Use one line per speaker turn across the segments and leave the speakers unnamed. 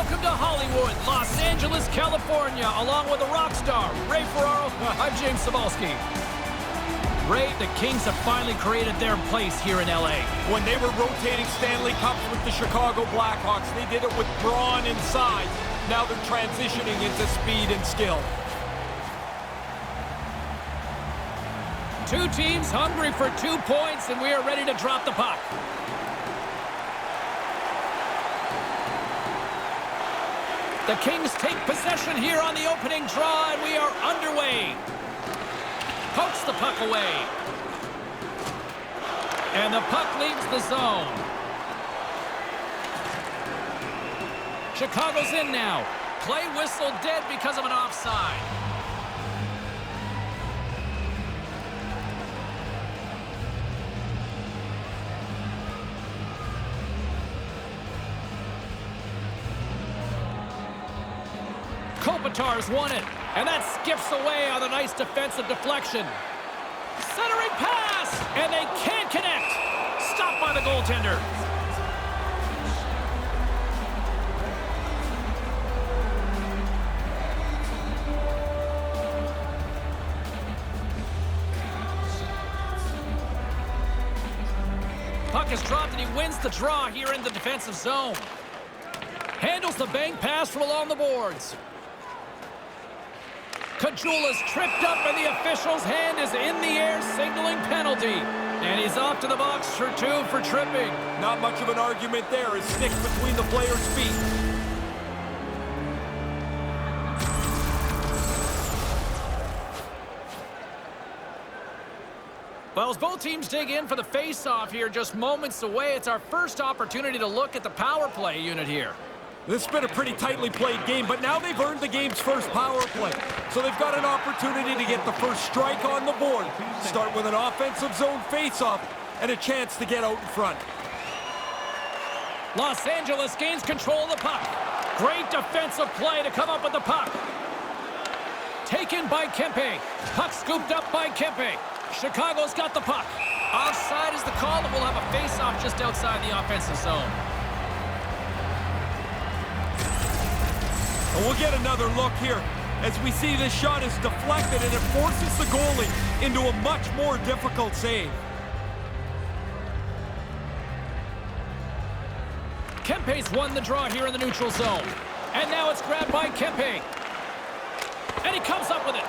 Welcome to Hollywood, Los Angeles, California, along with the rock star, Ray Ferraro. I'm James Cebulski. Ray, the Kings have finally created their place here in LA.
When they were rotating Stanley Cups with the Chicago Blackhawks, they did it with brawn and size. Now they're transitioning into speed and skill.
Two teams hungry for 2 points, and we are ready to drop the puck. The Kings take possession here on the opening draw, and we are underway. Pokes the puck away. And the puck leaves the zone. Chicago's in now. Play whistle dead because of an offside. Kopitar's won it, and that skips away on a nice defensive deflection. Centering pass, and they can't connect. Stopped by the goaltender. Puck is dropped, and he wins the draw here in the defensive zone. Handles the bank pass from along the boards. Kajula's tripped up, and the official's hand is in the air, signaling penalty. And he's off to the box for 2 for tripping.
Not much of an argument there. His stick between the player's feet.
Well, as both teams dig in for the face-off here, just moments away, it's our first opportunity to look at the power play unit here.
This has been a pretty tightly played game, but now they've earned the game's first power play. So they've got an opportunity to get the first strike on the board, start with an offensive zone face-off, and a chance to get out in front.
Los Angeles gains control of the puck. Great defensive play to come up with the puck. Taken by Kempe. Puck scooped up by Kempe. Chicago's got the puck. Offside is the call, and we'll have a face-off just outside the offensive zone.
And we'll get another look here as we see this shot is deflected, and it forces the goalie into a much more difficult save.
Kempe's won the draw here in the neutral zone. And now it's grabbed by Kempe. And he comes up with it.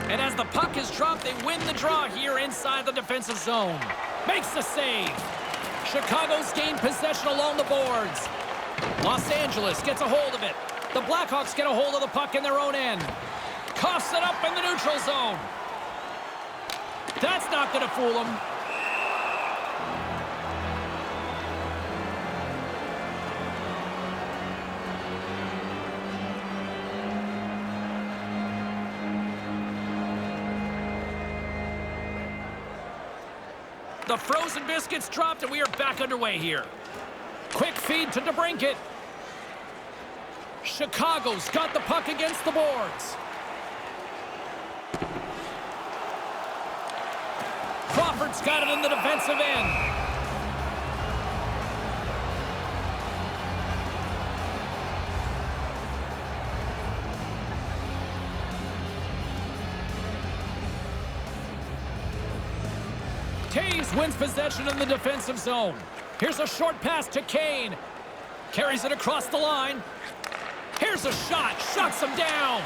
And as the puck is dropped, they win the draw here inside the defensive zone. Makes the save. Chicago's gained possession along the boards. Los Angeles gets a hold of it. The Blackhawks get a hold of the puck in their own end. Coughs it up in the neutral zone. That's not going to fool them. The frozen biscuits dropped, and we are back underway here. Quick feed to DeBrincat. Chicago's got the puck against the boards. Crawford's got it in the defensive end. Taves wins possession in the defensive zone. Here's a short pass to Kane. Carries it across the line. Here's a shot. Shuts him down.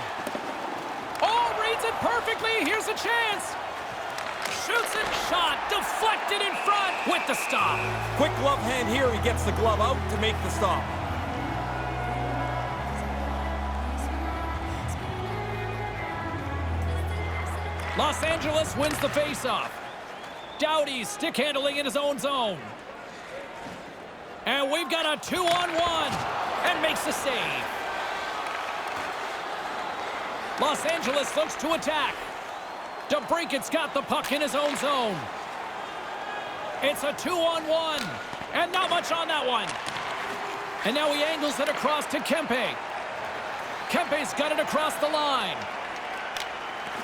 Oh, reads it perfectly. Here's a chance. Shoots it. Shot. Deflected in front with the stop.
Quick glove hand here. He gets the glove out to make the stop.
Los Angeles wins the faceoff. Doughty stick handling in his own zone. And we've got a 2-on-1 and makes the save. Los Angeles looks to attack. DeBrincat's got the puck in his own zone. It's a 2-on-1 and not much on that one. And now he angles it across to Kempe. Kempe's got it across the line.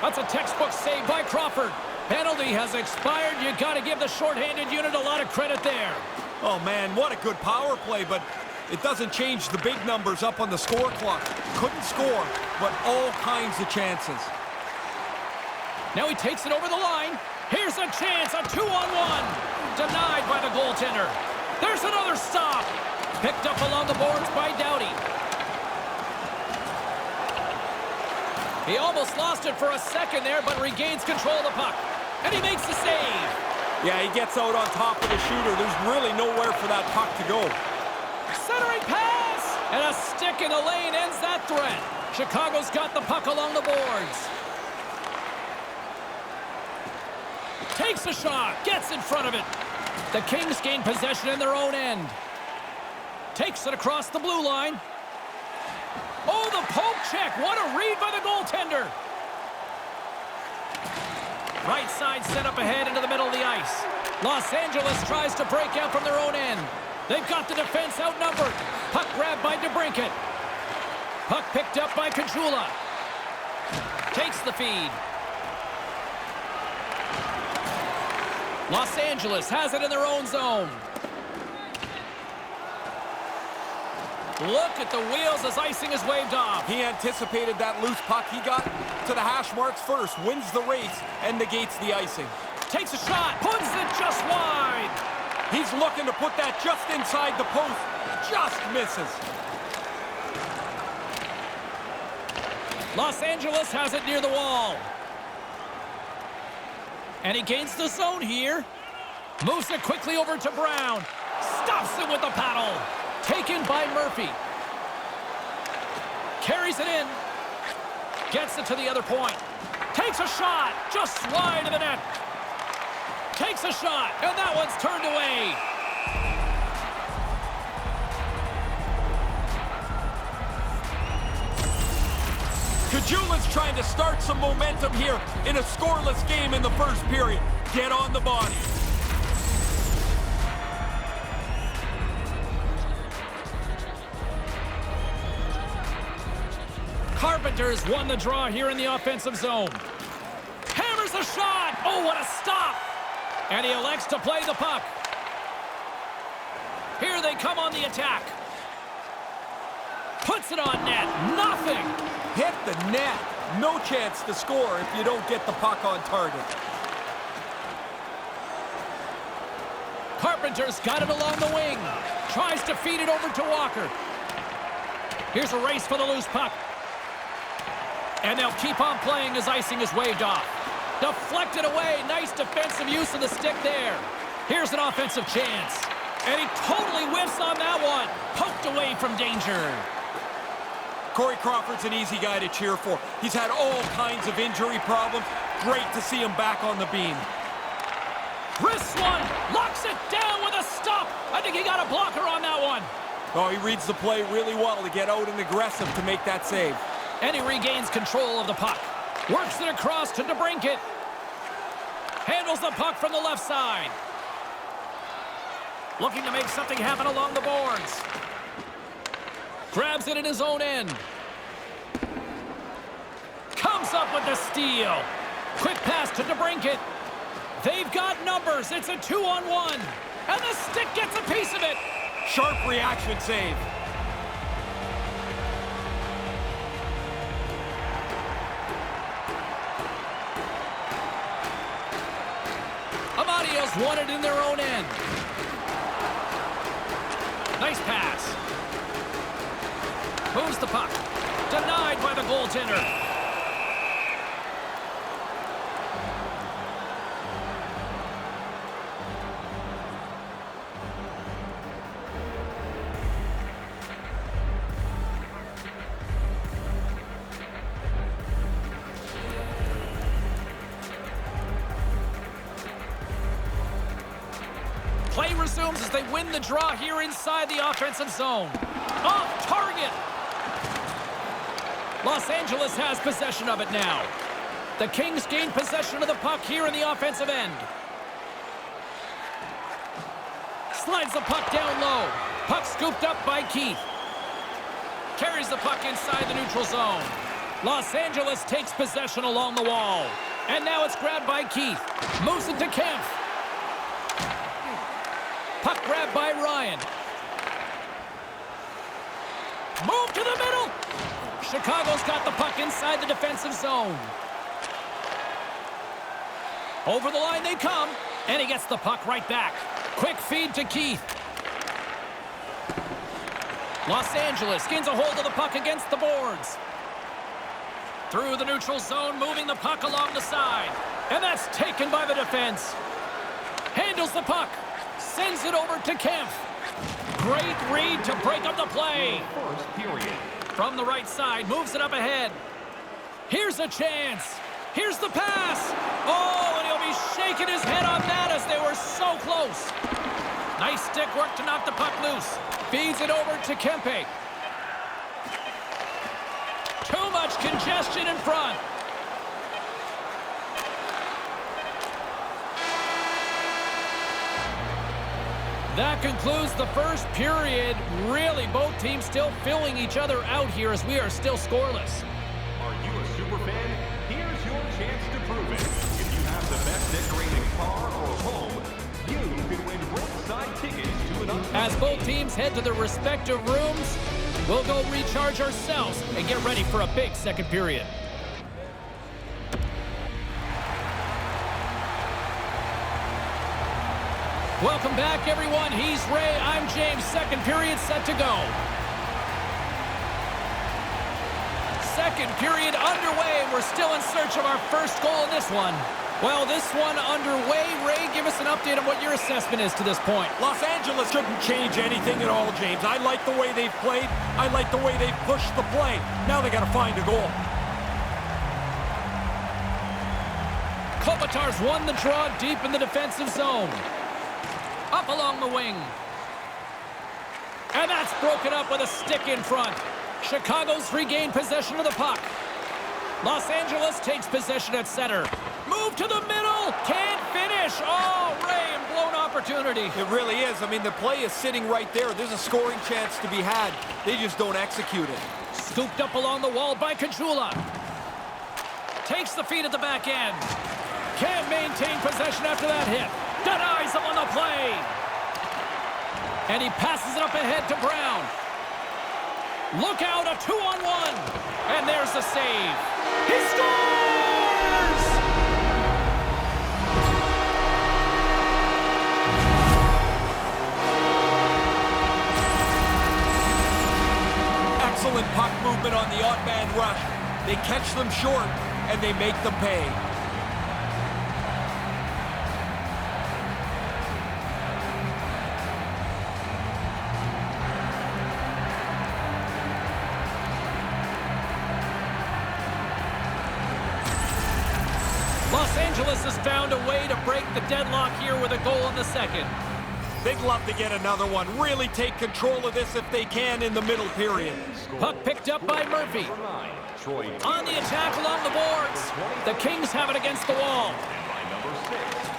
That's a textbook save by Crawford. Penalty has expired. You got to give the shorthanded unit a lot of credit there.
Oh, man, what a good power play, but it doesn't change the big numbers up on the score clock. Couldn't score, but all kinds of chances.
Now he takes it over the line. Here's a chance, a 2-on-1. Denied by the goaltender. There's another stop. Picked up along the boards by Doughty. He almost lost it for a second there, but regains control of the puck. And he makes the save.
Yeah, he gets out on top of the shooter. There's really nowhere for that puck to go.
Centering pass! And a stick in the lane ends that threat. Chicago's got the puck along the boards. Takes a shot, gets in front of it. The Kings gain possession in their own end. Takes it across the blue line. Oh, the poke check. What a read by the goaltender. Right side set up ahead into the middle of the ice. Los Angeles tries to break out from their own end. They've got the defense outnumbered. Puck grabbed by DeBrincat. Puck picked up by Kajula. Takes the feed. Los Angeles has it in their own zone. Look at the wheels as icing is waved off.
He anticipated that loose puck. He got to the hash marks first, wins the race, and negates the icing.
Takes a shot, puts it just wide.
He's looking to put that just inside the post. Just misses.
Los Angeles has it near the wall. And he gains the zone here. Moves it quickly over to Brown. Stops it with the paddle. Taken by Murphy. Carries it in. Gets it to the other point. Takes a shot. Just wide of the net. Takes a shot. And that one's turned away.
Kajula's trying to start some momentum here in a scoreless game in the first period. Get on the body.
Carpenter's won the draw here in the offensive zone. Hammers a shot. Oh, what a stop. And he elects to play the puck. Here they come on the attack. Puts it on net. Nothing.
Hit the net. No chance to score if you don't get the puck on target.
Carpenter's got it along the wing. Tries to feed it over to Walker. Here's a race for the loose puck. And they'll keep on playing as icing is waved off. Deflected away. Nice defensive use of the stick there. Here's an offensive chance. And he totally whiffs on that one. Poked away from danger.
Corey Crawford's an easy guy to cheer for. He's had all kinds of injury problems. Great to see him back on the beam.
Wrists one. Locks it down with a stop. I think he got a blocker on that one.
Oh, he reads the play really well to get out and aggressive to make that save.
And he regains control of the puck. Works it across to DeBrincat. Handles the puck from the left side. Looking to make something happen along the boards. Grabs it in his own end. Comes up with the steal. Quick pass to DeBrincat. They've got numbers. It's a 2-on-1. And the stick gets a piece of it.
Sharp reaction save.
Amadio's won it in their own end. Nice pass. Moves the puck. Denied by the goaltender. Play resumes as they win the draw here inside the offensive zone. Off target. Los Angeles has possession of it now. The Kings gain possession of the puck here in the offensive end. Slides the puck down low. Puck scooped up by Keith. Carries the puck inside the neutral zone. Los Angeles takes possession along the wall. And now it's grabbed by Keith. Moves it to Kemp. Puck grabbed by Ryan. Move to the middle. Chicago's got the puck inside the defensive zone. Over the line they come. And he gets the puck right back. Quick feed to Keith. Los Angeles gains a hold of the puck against the boards. Through the neutral zone, moving the puck along the side. And that's taken by the defense. Handles the puck. Sends it over to Kemp. Great read to break up the play.
First period.
From the right side, moves it up ahead. Here's a chance. Here's the pass. Oh, and he'll be shaking his head on that as they were so close. Nice stick work to knock the puck loose. Feeds it over to Kempe. Too much congestion in front. That concludes the first period. Really, both teams still filling each other out here as we are still scoreless.
Are you a super fan? Here's your chance to prove it. If you have the best decorated car or home, you can win ringside tickets to an
As both teams head to their respective rooms, we'll go recharge ourselves and get ready for a big second period. Welcome back, everyone. He's Ray. I'm James. Second period set to go. Second period underway. We're still in search of our first goal in this one. Well, this one underway. Ray, give us an update on what your assessment is to this point.
Los Angeles shouldn't change anything at all, James. I like the way they've played. I like the way they've pushed the play. Now they got to find a goal.
Kopitar's won the draw deep in the defensive zone. Up along the wing. And that's broken up with a stick in front. Chicago's regained possession of the puck. Los Angeles takes possession at center. Move to the middle. Can't finish. Oh, Ray, blown opportunity.
It really is. I mean, the play is sitting right there. There's a scoring chance to be had. They just don't execute it.
Scooped up along the wall by Kajula. Takes the feed at the back end. Can't maintain possession after that hit. Denies him on the play. And he passes it up ahead to Brown. Look out, a 2-on-1. And there's the save. He scores!
Excellent puck movement on the odd man rush. They catch them short, and they make them pay.
Los Angeles has found a way to break the deadlock here with a goal in the second.
They'd love to get another one. Really take control of this if they can in the middle period.
Puck picked up by Murphy. On the attack along the boards. The Kings have it against the wall.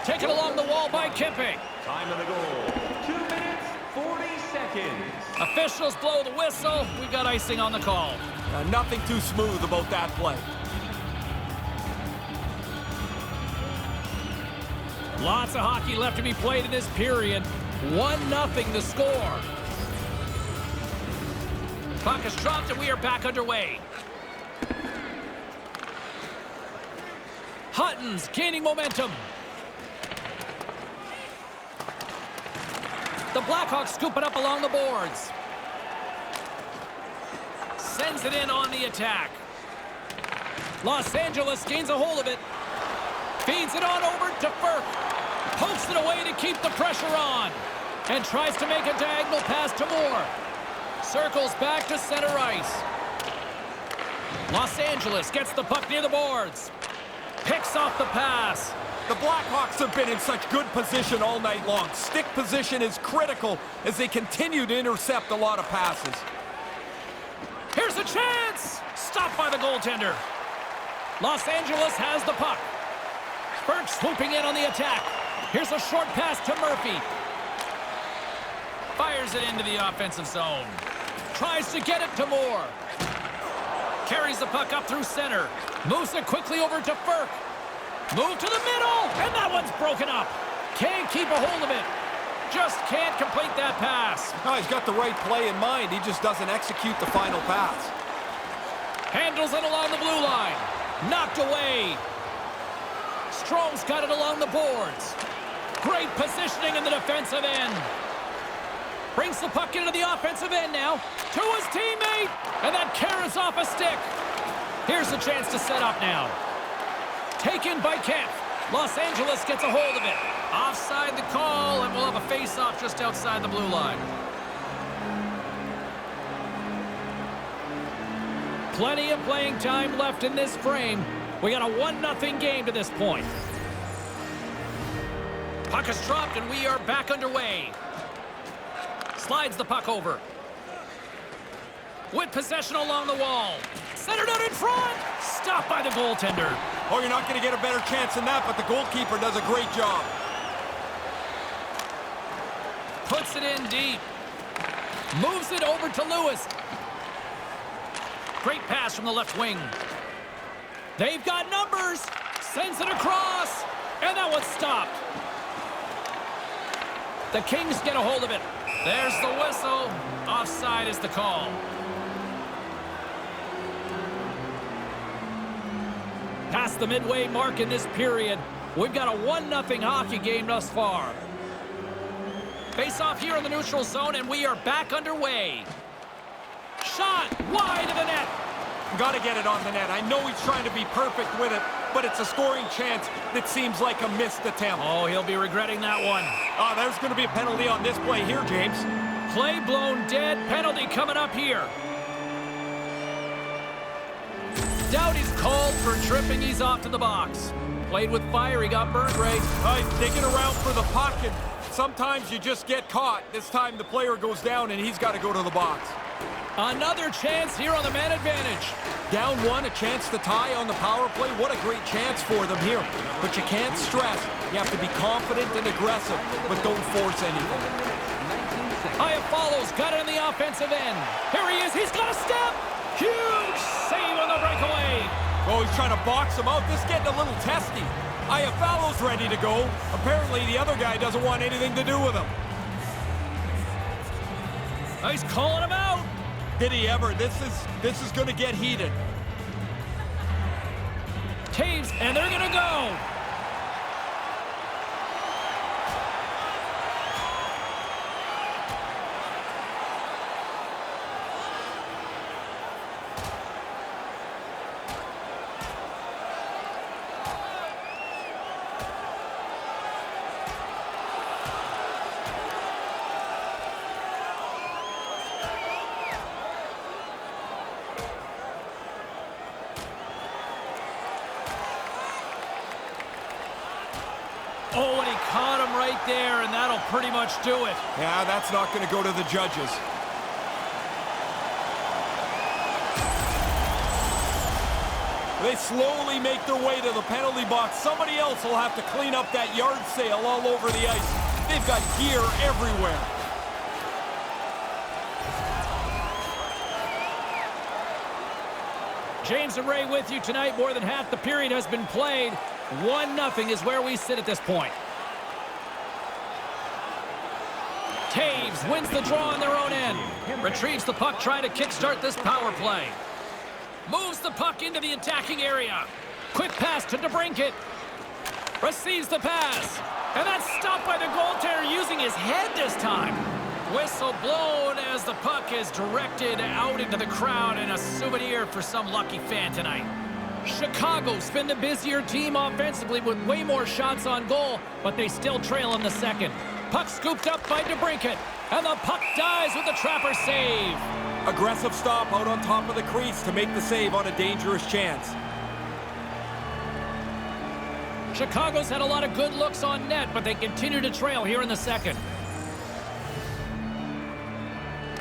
Taken along the wall by Kempe.
Time of the goal. 2 minutes, 40 seconds.
Officials blow the whistle. We got icing on the call.
Nothing too smooth about that play.
Lots of hockey left to be played in this period. 1-0 the score. Puck is dropped and we are back underway. Hutton's gaining momentum. The Blackhawks scoop it up along the boards. Sends it in on the attack. Los Angeles gains a hold of it. Feeds it on over to Burke. Pokes it away to keep the pressure on. And tries to make a diagonal pass to Moore. Circles back to center ice. Los Angeles gets the puck near the boards. Picks off the pass.
The Blackhawks have been in such good position all night long. Stick position is critical as they continue to intercept a lot of passes.
Here's a chance! Stopped by the goaltender. Los Angeles has the puck. Burke swooping in on the attack. Here's a short pass to Murphy. Fires Fires it into the offensive zone. Tries to get it to Moore. Carries the puck up through center. Moves it quickly over to Ferk. Move to the middle, and that one's broken up. Can't keep a hold of it. Just can't complete that pass.
No, he's got the right play in mind. He just doesn't execute the final pass.
Handles it along the blue line. Knocked away. Strome's got it along the boards. Great positioning in the defensive end. Brings the puck into the offensive end now. To his teammate. And that carries off a stick. Here's a chance to set up now. Taken by Kemp. Los Angeles gets a hold of it. Offside the call, and we'll have a face-off just outside the blue line. Plenty of playing time left in this frame. We got a 1-0 game to this point. Puck is dropped, and we are back underway. Slides the puck over. With possession along the wall. Centered out in front. Stopped by the goaltender.
Oh, you're not going to get a better chance than that, but the goalkeeper does a great job.
Puts it in deep. Moves it over to Lewis. Great pass from the left wing. They've got numbers. Sends it across. And that one's stopped. The Kings get a hold of it. There's the whistle. Offside is the call. Past the midway mark in this period, we've got a 1-0 hockey game thus far. Face off here in the neutral zone, and we are back underway. Shot wide of the net.
Got to get it on the net. I know he's trying to be perfect with it, but it's a scoring chance that seems like a missed attempt.
Oh, he'll be regretting that one.
Oh, there's going to be a penalty on this play here, James.
Play blown dead. Penalty coming up here. Doughty's called for tripping. He's off to the box. Played with fire. He got burned, Ray.
He's digging around for the puck, and sometimes you just get caught. This time the player goes down, and he's got to go to the box.
Another chance here on the man advantage.
Down one, a chance to tie on the power play. What a great chance for them here. But you can't stress. You have to be confident and aggressive, but don't force anything.
Haya follows, got it in the offensive end. Here he is, he's got a step. Huge save on the breakaway.
Oh, he's trying to box him out. This is getting a little testy. Iafallo's ready to go. Apparently, the other guy doesn't want anything to do with him.
He's calling him out.
Did he ever? This is going to get heated.
Taves, and they're going to go. Oh, and he caught him right there, and that'll pretty much do it.
Yeah, that's not going to go to the judges. They slowly make their way to the penalty box. Somebody else will have to clean up that yard sale all over the ice. They've got gear everywhere.
James and Ray with you tonight. More than half the period has been played. 1-0 is where we sit at this point. Taves wins the draw on their own end. Retrieves the puck, trying to kickstart this power play. Moves the puck into the attacking area. Quick pass to DeBrincat. Receives the pass. And that's stopped by the goaltender using his head this time. Whistle blown as the puck is directed out into the crowd, and a souvenir for some lucky fan tonight. Chicago's been the busier team offensively with way more shots on goal, but they still trail in the second. Puck scooped up by DeBrincat, and the puck dies with the Trapper save.
Aggressive stop out on top of the crease to make the save on a dangerous chance.
Chicago's had a lot of good looks on net, but they continue to trail here in the second.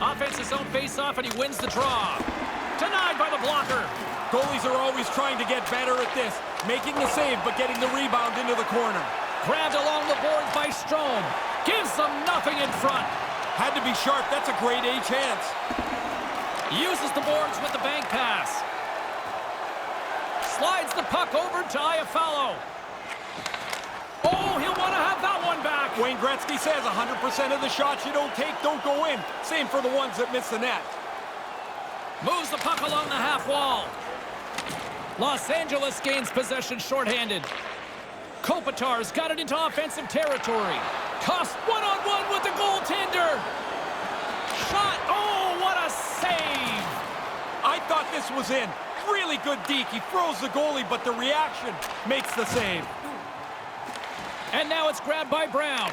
Offensive zone face-off, and he wins the draw. Denied by the blocker.
Goalies are always trying to get better at this, making the save but getting the rebound into the corner.
Grabbed along the boards by Strome. Gives them nothing in front.
Had to be sharp. That's a grade A chance.
Uses the boards with the bank pass. Slides the puck over to Iafallo. Oh, he'll want to have that one back.
Wayne Gretzky says 100% of the shots you don't take don't go in. Same for the ones that miss the net.
Moves the puck along the half wall. Los Angeles gains possession shorthanded. Kopitar's got it into offensive territory. Tossed one-on-one with the goaltender. Shot. Oh, what a save.
I thought this was in. Really good deke. He throws the goalie, but the reaction makes the save.
And now it's grabbed by Brown.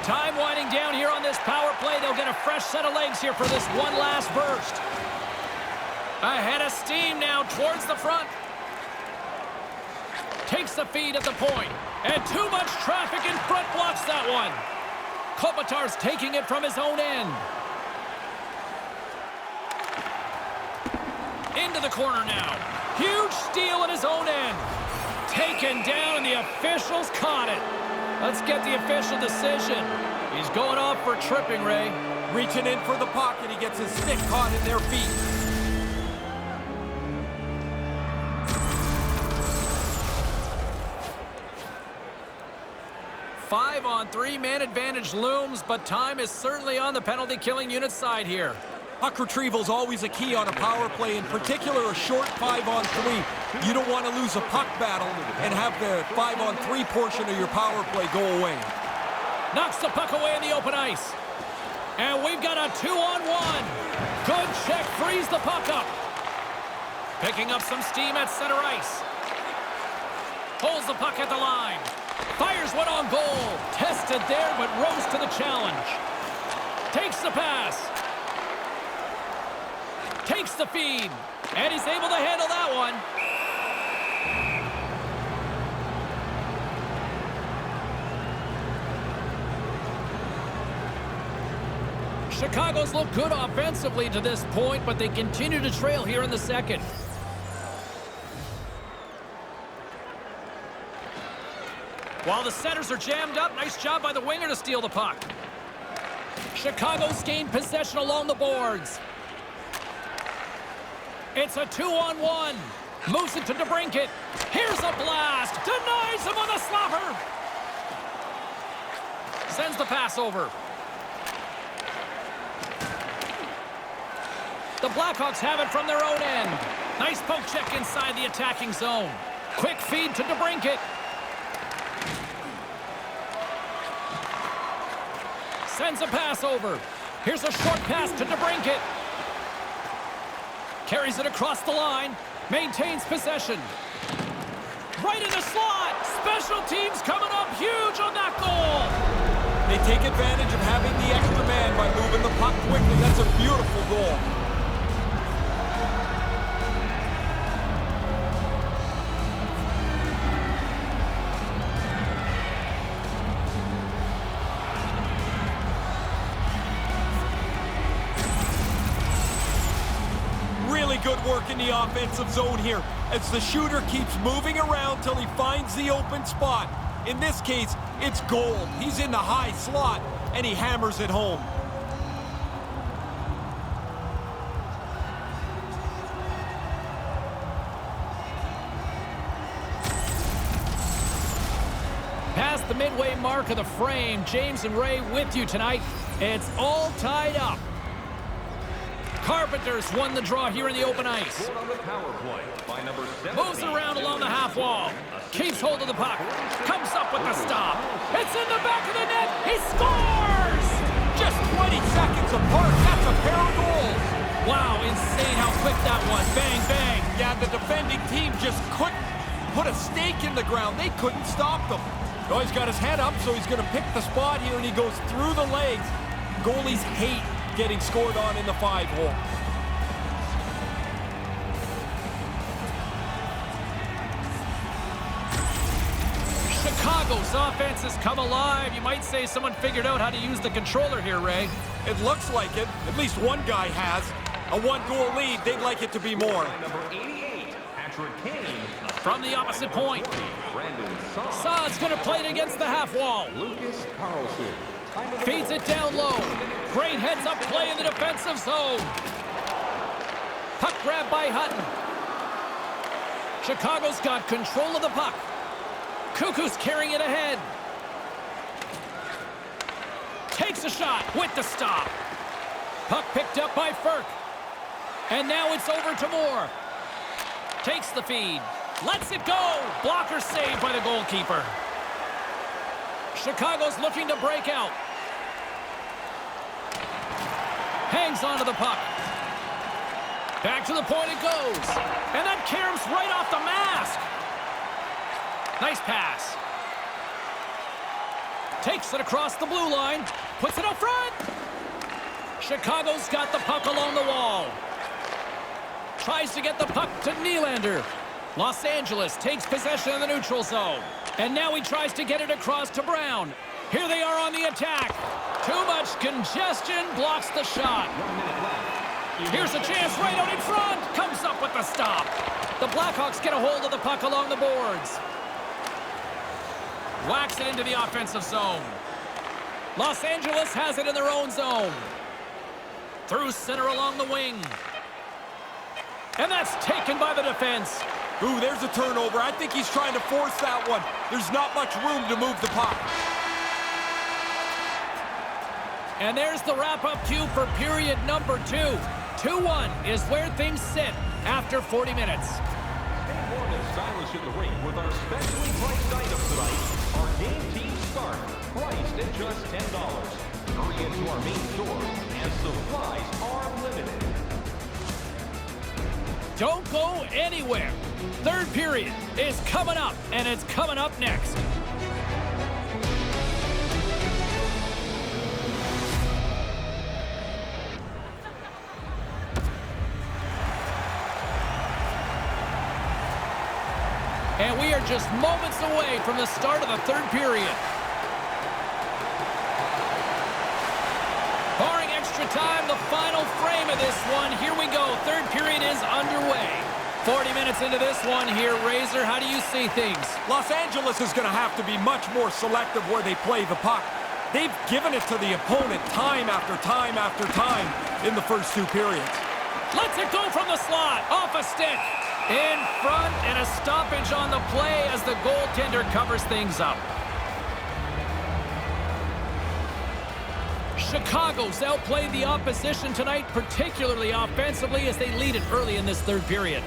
Time winding down here on this power play. They'll get a fresh set of legs here for this one last burst. Ahead of steam now towards the front. Takes the feed at the point. And too much traffic in front blocks that one. Kopitar's taking it from his own end. Into the corner now. Huge steal at his own end. Taken down, and the officials caught it. Let's get the official decision. He's going off for tripping, Ray.
Reaching in for the puck, and he gets his stick caught in their feet.
Five-on-three, man advantage looms, but time is certainly on the penalty-killing unit side here.
Puck retrieval is always a key on a power play, in particular a short 5-on-3. You don't want to lose a puck battle and have the 5-on-3 portion of your power play go away.
Knocks the puck away in the open ice. And we've got a 2-on-1. Good check, frees the puck up. Picking up some steam at center ice. Holds the puck at the line. Fires one on goal. Tested there, but rose to the challenge. Takes the pass. Takes the feed. And he's able to handle that one. Chicago's looked good offensively to this point, but they continue to trail here in the second. While the setters are jammed up, nice job by the winger to steal the puck. Chicago's gained possession along the boards. It's a 2-on-1. Moves it to DeBrincat. Here's a blast. Denies him on the slapper. Sends the pass over. The Blackhawks have it from their own end. Nice poke check inside the attacking zone. Quick feed to DeBrincat. Sends a pass over. Here's a short pass to DeBrincat. Carries it across the line. Maintains possession. Right in the slot. Special teams coming up huge on that goal.
They take advantage of having the extra man by moving the puck quickly. That's a beautiful goal. Good work in the offensive zone here as the shooter keeps moving around till he finds the open spot. In this case, it's goal. He's in the high slot, and he hammers it home.
Past the midway mark of the frame, James and Ray with you tonight. It's all tied up. Carpenter's won the draw here in the open ice. Moves it around along the half wall. Keeps hold of the puck. Comes up with the stop. It's in the back of the net. He scores!
Just 20 seconds apart. That's a pair of goals.
Wow, insane how quick that was. Bang, bang.
Yeah, the defending team just couldn't put a stake in the ground. They couldn't stop them. Oh, he's got his head up, so he's going to pick the spot here, and he goes through the legs. Goalies hate getting scored on in the 5-hole.
Chicago's offense has come alive. You might say someone figured out how to use the controller here, Ray.
It looks like it. At least one guy has. A one-goal lead. They'd like it to be more.
From the opposite point. Saad's going to play it against the half wall. Feeds it down low. Great heads-up play in the defensive zone. Puck grab by Hutton. Chicago's got control of the puck. Cuckoo's carrying it ahead. Takes a shot with the stop. Puck picked up by Ferk. And now it's over to Moore. Takes the feed. Lets it go. Blocker saved by the goalkeeper. Chicago's looking to break out. Hangs onto the puck. Back to the point it goes. And that caroms right off the mask. Nice pass. Takes it across the blue line. Puts it up front. Chicago's got the puck along the wall. Tries to get the puck to Nylander. Los Angeles takes possession of the neutral zone. And now he tries to get it across to Brown. Here they are on the attack. Too much congestion blocks the shot. Here's a chance right out in front. Comes up with the stop. The Blackhawks get a hold of the puck along the boards. Whacks it into the offensive zone. Los Angeles has it in their own zone. Through center along the wing. And that's taken by the defense.
Ooh, there's a turnover. I think he's trying to force that one. There's not much room to move the puck.
And there's the wrap-up cue for period number 2. 2-1 is where things sit after 40 minutes.
Stay warm and stylish in the ring with our specially priced items tonight. Our game team start, priced at just $10. Hurry into our main store, and supplies are limited.
Don't go anywhere. Third period is coming up, and it's coming up next. And we are just moments away from the start of the third period. Barring extra time, the final frame of this one. Here we go. Third period is underway. 40 minutes into this one here. Razor, how do you see things?
Los Angeles is going to have to be much more selective where they play the puck. They've given it to the opponent time after time after time in the first 2 periods.
Lets it go from the slot. Off a stick. In front, and a stoppage on the play as the goaltender covers things up. Chicago's outplayed the opposition tonight, particularly offensively, as they lead it early in this third period.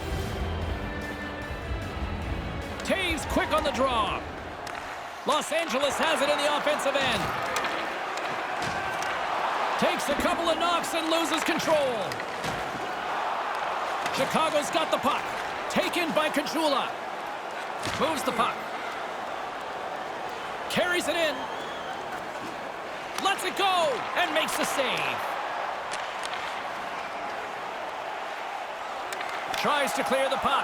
Taves quick on the draw. Los Angeles has it in the offensive end. Takes a couple of knocks and loses control. Chicago's got the puck. Taken by Kachula. Moves the puck. Carries it in. Lets it go and makes the save. Tries to clear the puck.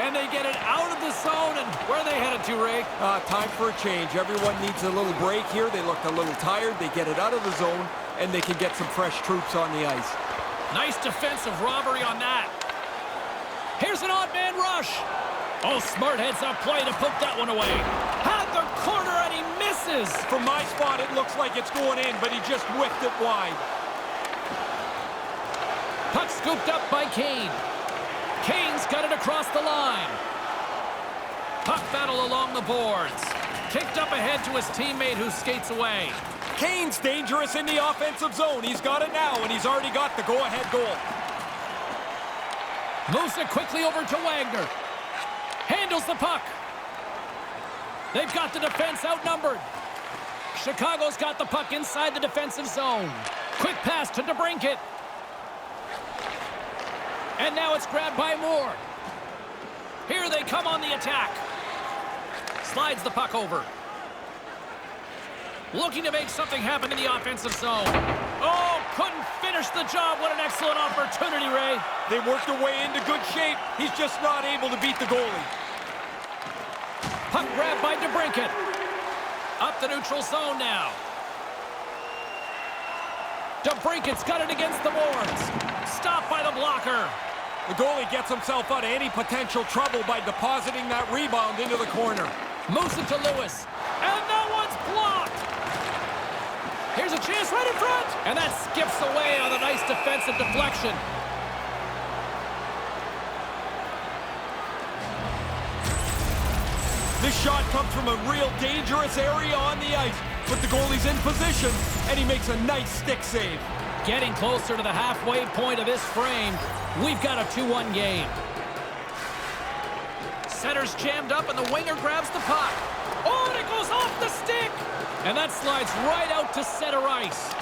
And they get it out of the zone. And where are they headed to, Ray?
Time for a change. Everyone needs a little break here. They looked a little tired. They get it out of the zone, and they can get some fresh troops on the ice.
Nice defensive robbery on that. Here's an odd man rush. Oh, smart heads-up play to poke that one away. Had the corner, and he misses.
From my spot, it looks like it's going in, but he just whipped it wide.
Puck scooped up by Kane. Kane's got it across the line. Puck battle along the boards. Kicked up ahead to his teammate who skates away.
Kane's dangerous in the offensive zone. He's got it now, and he's already got the go-ahead goal.
Moves it quickly over to Wagner. Handles the puck. They've got the defense outnumbered. Chicago's got the puck inside the defensive zone. Quick pass to DeBrincat. And now it's grabbed by Moore. Here they come on the attack. Slides the puck over. Looking to make something happen in the offensive zone. Oh, couldn't finish the job. What an excellent opportunity, Ray.
They worked their way into good shape. He's just not able to beat the goalie.
Puck grabbed by DeBrincat. Up the neutral zone now. DeBrincat's got it against the boards. Stopped by the blocker.
The goalie gets himself out of any potential trouble by depositing that rebound into the corner.
Moves it to Lewis. And that one's blocked. Here's a chance right in front. And that skips away on a nice defensive deflection.
This shot comes from a real dangerous area on the ice. But the goalie's in position, and he makes a nice stick save.
Getting closer to the halfway point of this frame. We've got a 2-1 game. Center's jammed up, and the winger grabs the puck. Oh, and it goes off the stick! And that slides right out to center ice.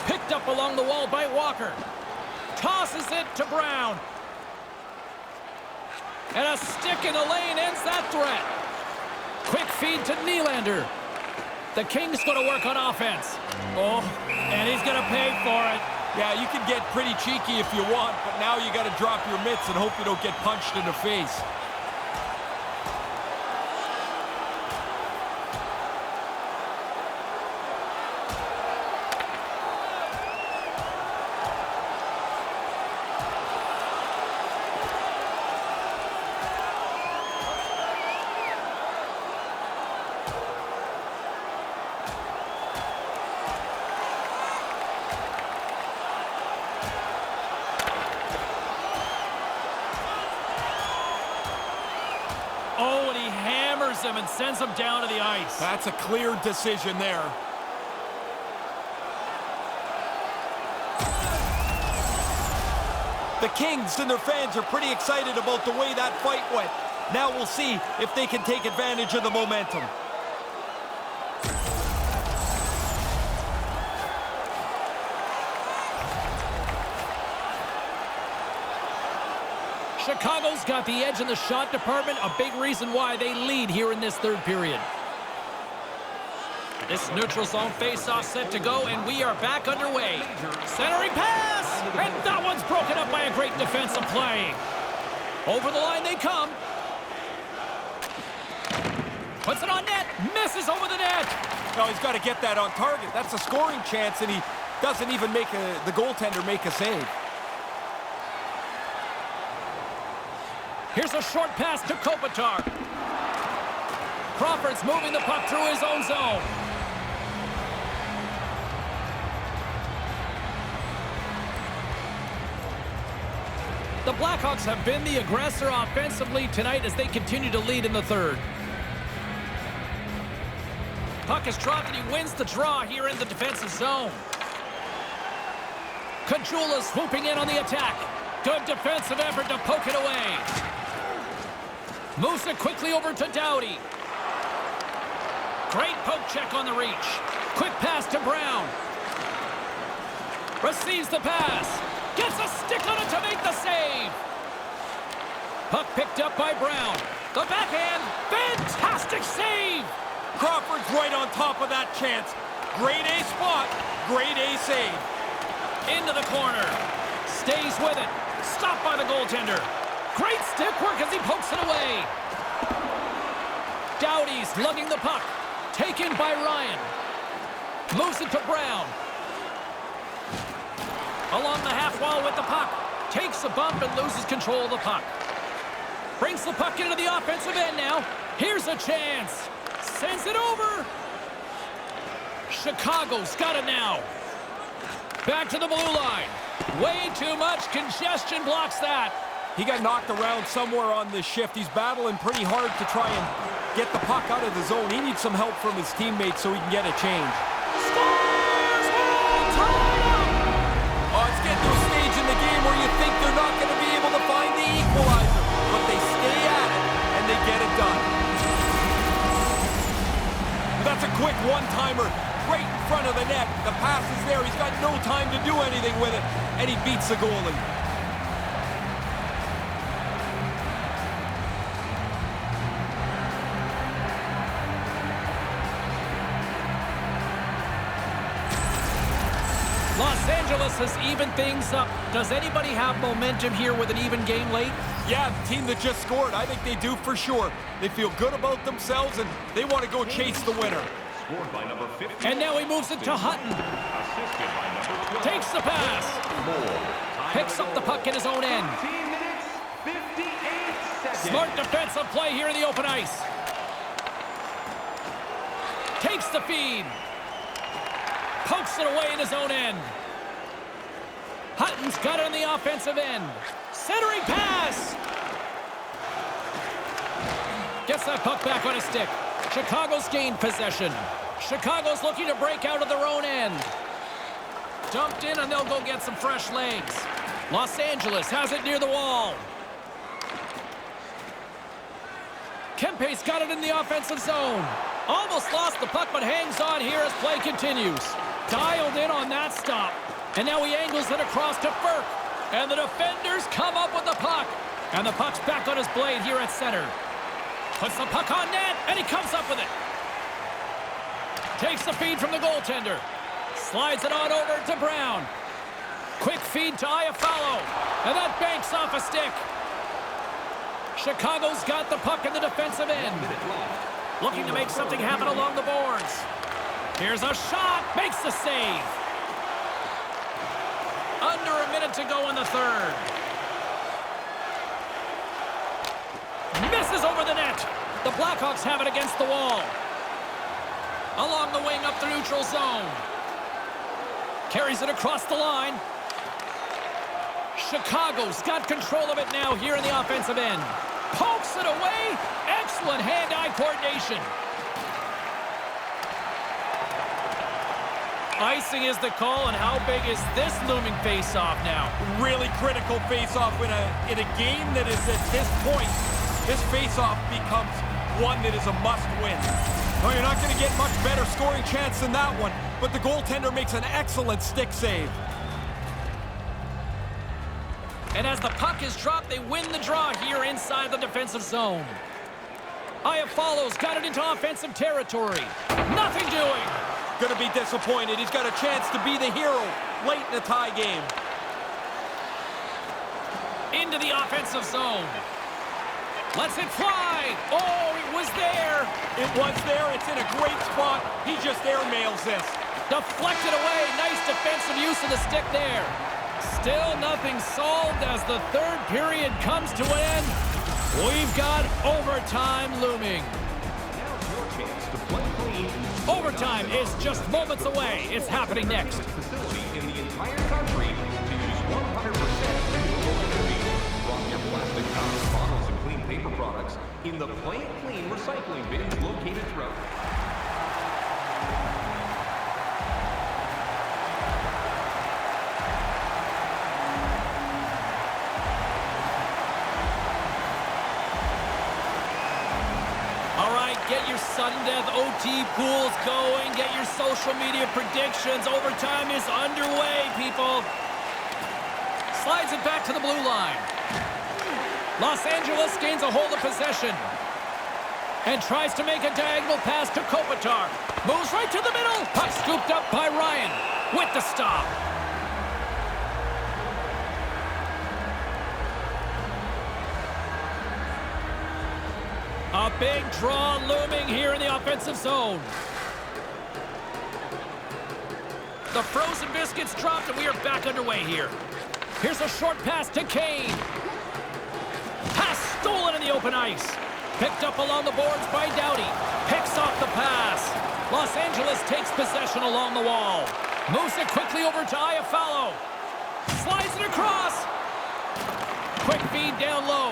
Picked up along the wall by Walker. Tosses it to Brown. And a stick in the lane ends that threat. Quick feed to Nylander. The Kings going to work on offense. Oh, and he's going to pay for it.
Yeah, you can get pretty cheeky if you want, but now you got to drop your mitts and hope you don't get punched in the face.
Oh, and he hammers him and sends him down to the ice.
That's a clear decision there. The Kings and their fans are pretty excited about the way that fight went. Now we'll see if they can take advantage of the momentum.
Chicago's got the edge in the shot department, a big reason why they lead here in this third period. This neutral zone faceoff set to go, and we are back underway. Centering pass! And that one's broken up by a great defensive play. Over the line they come. Puts it on net, misses over the net.
No, he's got to get that on target. That's a scoring chance, and he doesn't even make the goaltender make a save.
Here's a short pass to Kopitar. Crawford's moving the puck through his own zone. The Blackhawks have been the aggressor offensively tonight as they continue to lead in the third. Puck is dropped and he wins the draw here in the defensive zone. Kajula swooping in on the attack. Good defensive effort to poke it away. Moves it quickly over to Doughty. Great poke check on the reach. Quick pass to Brown. Receives the pass. Gets a stick on it to make the save. Puck picked up by Brown. The backhand. Fantastic save.
Crawford's right on top of that chance. Grade A spot. Grade A save.
Into the corner. Stays with it. Stopped by the goaltender. Great stick work as he pokes it away. Doughty's lugging the puck. Taken by Ryan. Moves it to Brown. Along the half wall with the puck. Takes a bump and loses control of the puck. Brings the puck into the offensive end now. Here's a chance. Sends it over. Chicago's got it now. Back to the blue line. Way too much congestion blocks that.
He got knocked around somewhere on this shift. He's battling pretty hard to try and get the puck out of the zone. He needs some help from his teammates so he can get a change.
Scores!
Oh, it's getting to a stage in the game where you think they're not going to be able to find the equalizer. But they stay at it, and they get it done. That's a quick one-timer right in front of the net. The pass is there. He's got no time to do anything with it, and he beats the goalie.
Los Angeles has evened things up. Does anybody have momentum here with an even game late?
Yeah, the team that just scored, I think they do for sure. They feel good about themselves, and they want to go chase the winner.
Scored by number 50.
And now he moves it to Hutton.
Assisted by number 12.
Takes the pass. Picks up the puck in his own end.
15 minutes, 58 seconds.
Smart defensive play here in the open ice. Takes the feed. Pokes it away in his own end. Hutton's got it on the offensive end. Centering pass. Gets that puck back on his stick. Chicago's gained possession. Chicago's looking to break out of their own end. Dumped in, and they'll go get some fresh legs. Los Angeles has it near the wall. Kempe's got it in the offensive zone. Almost lost the puck, but hangs on here as play continues. Dialed in on that stop. And now he angles it across to Burke. And the defenders come up with the puck. And the puck's back on his blade here at center. Puts the puck on net, and he comes up with it. Takes the feed from the goaltender. Slides it on over to Brown. Quick feed to Iafallo. And that banks off a stick. Chicago's got the puck in the defensive end. Looking to make something happen along the boards. Here's a shot. Makes the save. Under a minute to go in the third. Misses over the net. The Blackhawks have it against the wall. Along the wing up the neutral zone. Carries it across the line. Chicago's got control of it now here in the offensive end. Pokes it away. Excellent hand-eye coordination. Icing is the call, and how big is this looming face-off now?
Really critical face-off in a game that is at this point. This face-off becomes one that is a must-win. Well, you're not going to get much better scoring chance than that one, but the goaltender makes an excellent stick save.
And as the puck is dropped, they win the draw here inside the defensive zone. Iafallo's got it into offensive territory. Nothing doing.
Going to be disappointed. He's got a chance to be the hero late in the tie game.
Into the offensive zone. Lets it fly. Oh, it was there.
It was there. It's in a great spot. He just airmails this.
Deflected away. Nice defensive use of the stick there. Still nothing solved as the third period comes to an end. We've got overtime looming.
Now's your chance to play clean.
Overtime is just moments away. It's happening next.
Facility in the entire country to use 100% renewable energy. Drop your plastic cups, bottles, and clean paper products in the Play It Clean recycling bins located throughout.
Get your sudden death OT pools going. Get your social media predictions. Overtime is underway, people. Slides it back to the blue line. Los Angeles gains a hold of possession. And tries to make a diagonal pass to Kopitar. Moves right to the middle. Puck scooped up by Ryan with the stop. A big draw looming here in the offensive zone. The frozen biscuits dropped, and we are back underway here. Here's a short pass to Kane. Pass stolen in the open ice. Picked up along the boards by Doughty. Picks off the pass. Los Angeles takes possession along the wall. Moves it quickly over to Iafallo. Slides it across. Quick feed down low.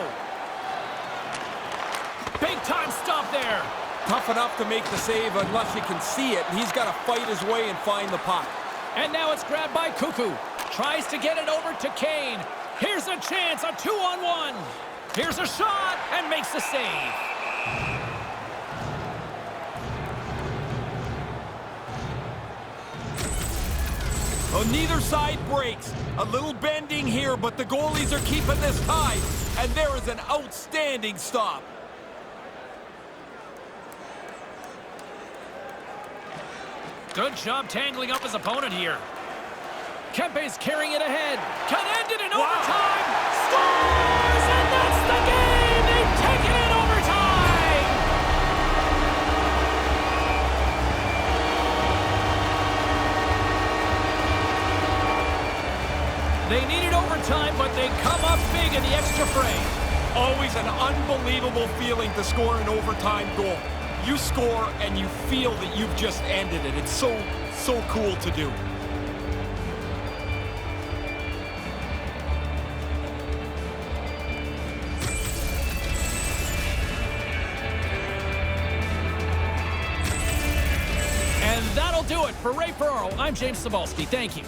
Big time stop there.
Tough enough to make the save unless you can see it. He's got to fight his way and find the puck.
And now it's grabbed by Cuckoo. Tries to get it over to Kane. Here's a chance, a 2-on-1. Here's a shot and makes the save.
Well, neither side breaks. A little bending here, but the goalies are keeping this tied. And there is an outstanding stop.
Good job tangling up his opponent here. Kempe's carrying it ahead. Can end it in overtime. Scores! And that's the game! They've taken it overtime! They needed overtime, but they come up big in the extra frame.
Always an unbelievable feeling to score an overtime goal. you score and you feel that you've just ended it. It's so cool to do.
And that'll do it for Ray Ferraro. I'm James Cebulski. Thank you.